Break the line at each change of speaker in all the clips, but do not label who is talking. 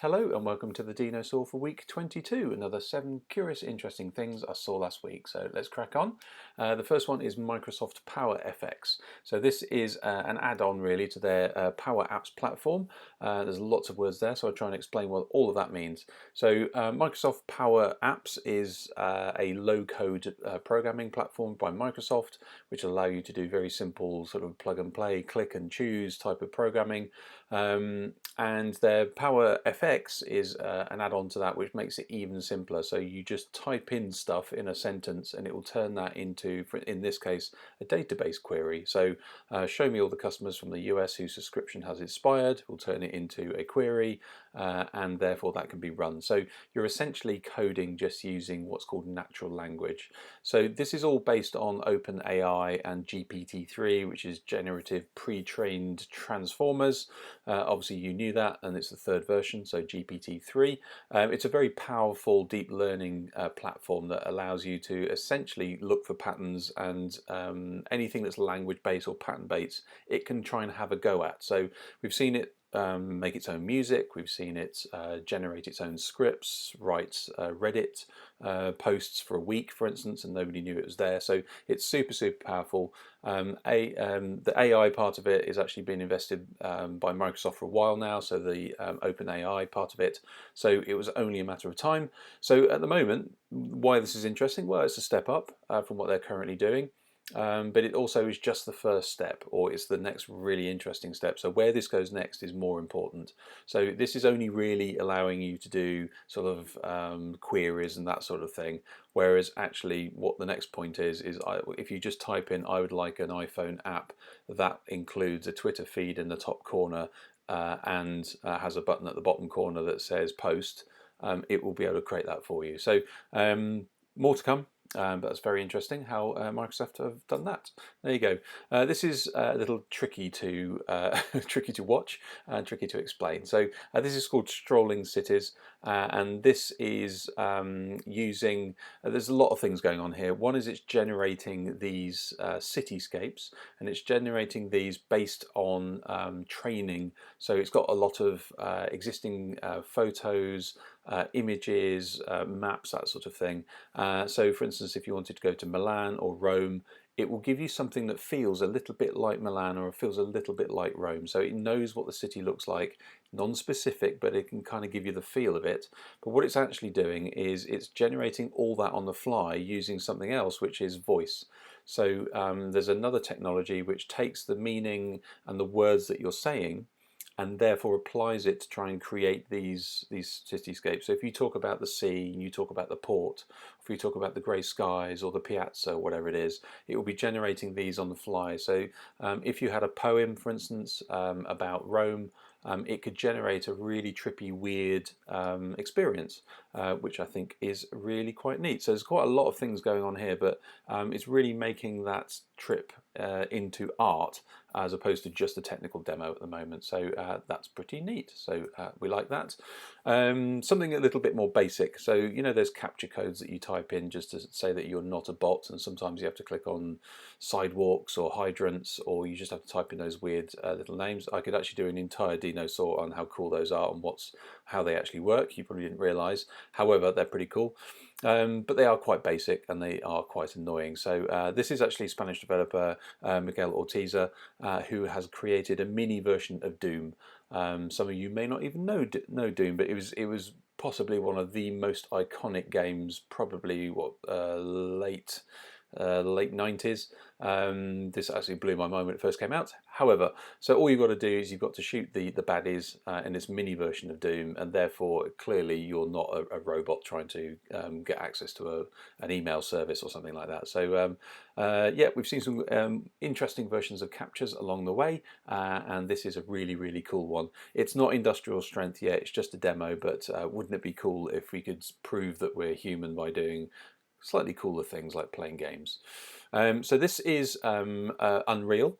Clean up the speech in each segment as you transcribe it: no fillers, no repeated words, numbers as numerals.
Hello and welcome to the Dinosaw for week 22, another 7 curious interesting things I saw last week. So let's crack on. The first one is Microsoft PowerFX. So this is an add-on really to their Power Apps platform. There's lots of words there, so I'll try and explain what all of that means. So Microsoft Power Apps is a low-code programming platform by Microsoft, which will allow you to do very simple sort of plug and play, click and choose type of programming. And their PowerFX is an add-on to that, which makes it even simpler. So you just type in stuff in a sentence and it will turn that into, in this case, a database query. So show me all the customers from the US whose subscription has expired. We'll turn it into a query and therefore that can be run. So you're essentially coding just using what's called natural language. So this is all based on OpenAI and GPT-3, which is generative pre-trained transformers. Obviously you knew that, and it's the third version, so GPT-3. It's a very powerful deep learning platform that allows you to essentially look for patterns, and anything that's language based or pattern based it can try and have a go at. So we've seen it make its own music, we've seen it generate its own scripts, write Reddit posts for a week, for instance, and nobody knew it was there. So it's super powerful. The AI part of it is actually being invested by Microsoft for a while now, so the OpenAI part of it. So it was only a matter of time. So at the moment, why this is interesting? Well, it's a step up from what they're currently doing. But it also is just the first step, or it's the next really interesting step. So where this goes next is more important. So this is only really allowing you to do sort of queries and that sort of thing, whereas actually what the next point is if you just type in I would like an iPhone app that includes a Twitter feed in the top corner and has a button at the bottom corner that says post, it will be able to create that for you. So more to come. But that's very interesting how Microsoft have done that. There you go. This is a little tricky to tricky to watch and tricky to explain. So this is called Strolling Cities, and this is using. There's a lot of things going on here. One is it's generating these cityscapes, and it's generating these based on training. So it's got a lot of existing photos, images, maps, that sort of thing. So for instance, if you wanted to go to Milan or Rome, it will give you something that feels a little bit like Milan or feels a little bit like Rome. So it knows what the city looks like, non-specific, but it can kind of give you the feel of it. But what it's actually doing is it's generating all that on the fly using something else, which is voice. So there's another technology which takes the meaning and the words that you're saying and therefore applies it to try and create these cityscapes. So if you talk about the sea and you talk about the port, if you talk about the grey skies or the piazza or whatever it is, it will be generating these on the fly. So if you had a poem, for instance, about Rome, it could generate a really trippy, weird experience, which I think is really quite neat. So there's quite a lot of things going on here, but it's really making that trip into art as opposed to just a technical demo at the moment. So that's pretty neat. So we like that. Something a little bit more basic. So you know there's captcha codes that you type in just to say that you're not a bot, and sometimes you have to click on sidewalks or hydrants, or you just have to type in those weird little names. I could actually do an entire Dinosaw on how cool those are and how they actually work. You probably didn't realise. However, they're pretty cool. But they are quite basic and they are quite annoying. So this is actually Spanish developer Miguel Ortiza, who has created a mini version of Doom. Some of you may not even know Doom, but it was possibly one of the most iconic games, probably late 90s. This actually blew my mind when it first came out. However, so all you've got to do is you've got to shoot the baddies in this mini version of Doom, and therefore clearly you're not a robot trying to get access to an email service or something like that. So yeah, we've seen some interesting versions of captures along the way, and this is a really cool one. It's not industrial strength yet, it's just a demo, but wouldn't it be cool if we could prove that we're human by doing slightly cooler things like playing games. So this is Unreal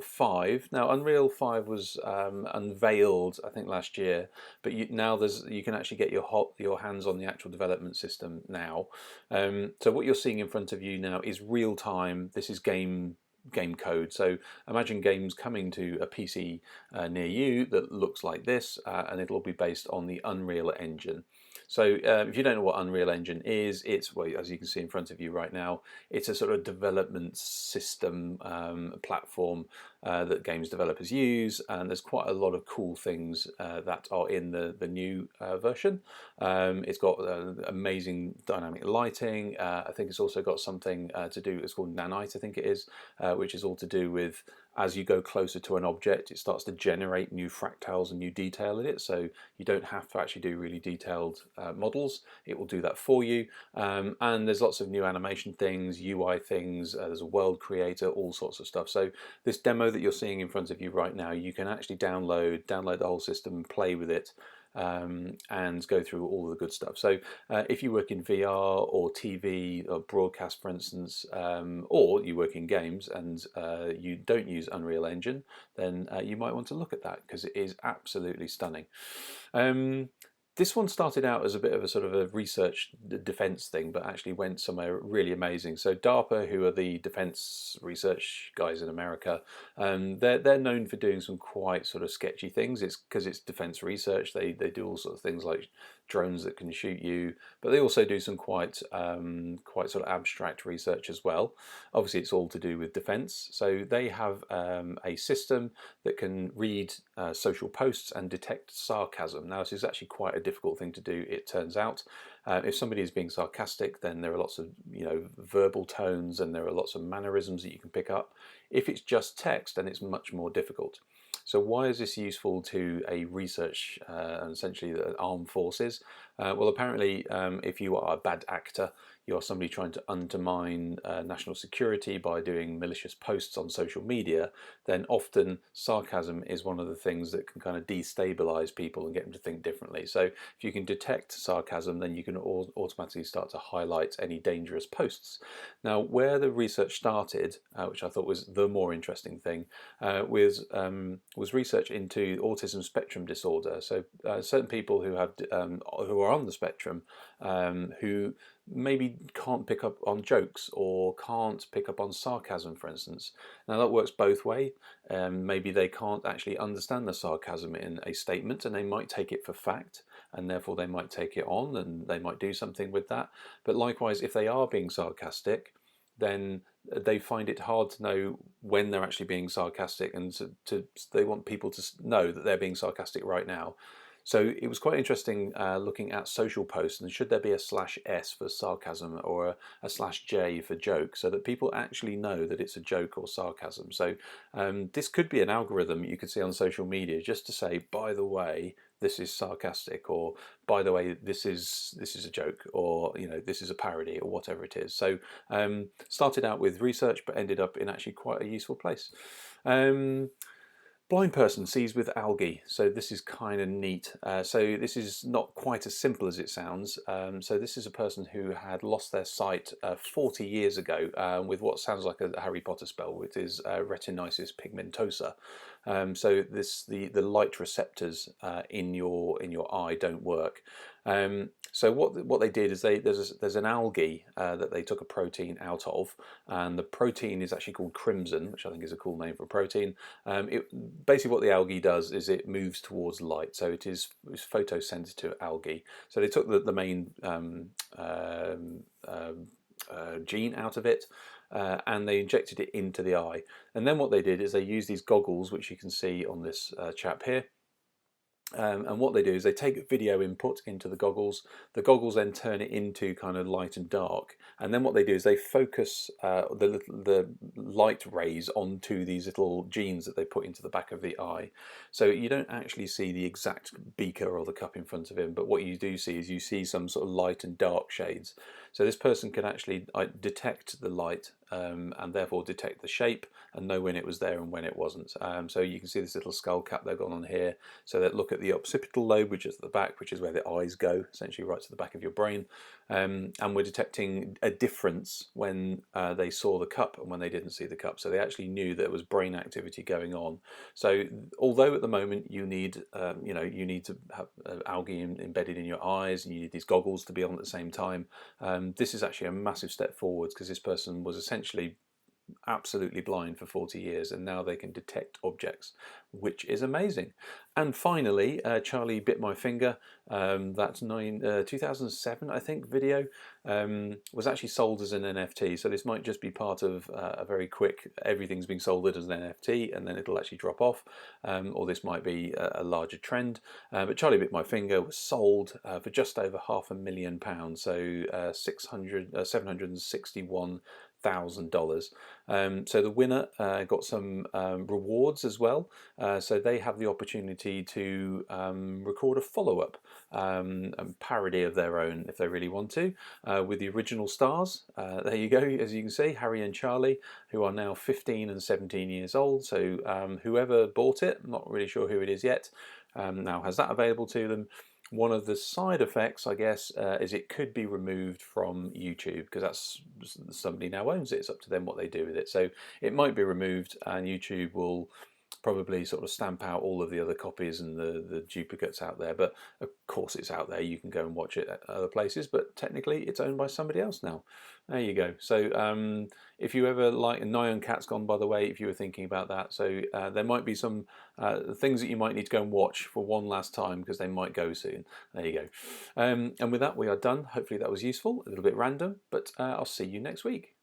5. Now Unreal 5 was unveiled I think last year, but now you can actually get your hands on the actual development system now. So what you're seeing in front of you now is real time. This is game game code. So imagine games coming to a PC near you that looks like this, and it'll be based on the Unreal Engine. So if you don't know what Unreal Engine is, it's, well, as you can see in front of you right now, it's a sort of development system platform that games developers use, and there's quite a lot of cool things that are in the new version. It's got amazing dynamic lighting. I think it's also got something to do, it's called nanite, I think it is, which is all to do with, as you go closer to an object, it starts to generate new fractals and new detail in it. So you don't have to actually do really detailed models. It will do that for you. And there's lots of new animation things, UI things, there's a world creator, all sorts of stuff. So this demo that you're seeing in front of you right now, you can actually download the whole system and play with it. And go through all the good stuff. So if you work in VR or TV or broadcast, for instance, or you work in games and you don't use Unreal Engine, then you might want to look at that, because it is absolutely stunning. This one started out as a bit of a sort of a research defense thing, but actually went somewhere really amazing. So DARPA, who are the defense research guys in America, they're known for doing some quite sort of sketchy things. It's because it's defense research. They do all sorts of things like drones that can shoot you, but they also do some quite sort of abstract research as well. Obviously, it's all to do with defense. So they have a system that can read social posts and detect sarcasm. Now, this is actually quite a difficult thing to do, it turns out. If somebody is being sarcastic, then there are lots of verbal tones, and there are lots of mannerisms that you can pick up. If it's just text, then it's much more difficult. So why is this useful to a research, essentially the armed forces? Well, apparently, if you are a bad actor, you are somebody trying to undermine national security by doing malicious posts on social media, then often sarcasm is one of the things that can kind of destabilize people and get them to think differently. So if you can detect sarcasm, then you can automatically start to highlight any dangerous posts. Now, where the research started, which I thought was the more interesting thing, was research into autism spectrum disorder. So certain people who have who are on the spectrum, who maybe can't pick up on jokes or can't pick up on sarcasm, for instance. Now that works both ways. Maybe they can't actually understand the sarcasm in a statement, and they might take it for fact, and therefore they might take it on and they might do something with that. But likewise, if they are being sarcastic, then they find it hard to know when they're actually being sarcastic, and they want people to know that they're being sarcastic right now. So it was quite interesting looking at social posts, and should there be a /s for sarcasm or a /j for joke, so that people actually know that it's a joke or sarcasm. So this could be an algorithm you could see on social media, just to say, by the way, this is sarcastic, or by the way, this is a joke, or this is a parody, or whatever it is. So started out with research, but ended up in actually quite a useful place. Blind person sees with algae. So this is kind of neat. So this is not quite as simple as it sounds. So this is a person who had lost their sight 40 years ago with what sounds like a Harry Potter spell, which is retinitis pigmentosa. So the light receptors in your eye don't work. So what they did is there's an algae that they took a protein out of, and the protein is actually called crimson, which I think is a cool name for a protein. Basically what the algae does is it moves towards light, so it's photosensitive algae. So they took the main gene out of it, and they injected it into the eye. And then what they did is they used these goggles, which you can see on this chap here. And what they do is they take video input into the goggles then turn it into kind of light and dark, and then what they do is they focus the light rays onto these little genes that they put into the back of the eye. So you don't actually see the exact beaker or the cup in front of him, but what you do see is you see some sort of light and dark shades. So this person can actually detect the light and therefore detect the shape and know when it was there and when it wasn't. So you can see this little skull cap they've got on here. So that look at the occipital lobe, which is at the back, which is where the eyes go, essentially right to the back of your brain. And we're detecting a difference when they saw the cup and when they didn't see the cup. So they actually knew there was brain activity going on. So although at the moment you need to have algae embedded in your eyes, and you need these goggles to be on at the same time, this is actually a massive step forwards, because this person was essentially absolutely blind for 40 years, and now they can detect objects, which is amazing. And finally, Charlie Bit My Finger, that's 2007, I think, video, was actually sold as an NFT. So this might just be part of a very quick, everything's being sold as an NFT and then it'll actually drop off, or this might be a larger trend. But Charlie Bit My Finger was sold for just over £500,000, so $761,000. So the winner got some rewards as well. So they have the opportunity to record a follow-up parody of their own if they really want to, with the original stars. There you go, as you can see, Harry and Charlie, who are now 15 and 17 years old. So whoever bought it, I'm not really sure who it is yet, now has that available to them. One of the side effects, I guess, is it could be removed from YouTube, because that's, somebody now owns it. It's up to them what they do with it. So it might be removed, and YouTube will probably sort of stamp out all of the other copies and the duplicates out there. But of course it's out there, you can go and watch it at other places, but technically it's owned by somebody else now. There you go. So if you ever like, Nyan Cat's gone, by the way, if you were thinking about that. So there might be some things that you might need to go and watch for one last time, because they might go soon. There you go. And with that, we are done. Hopefully that was useful, a little bit random, but I'll see you next week.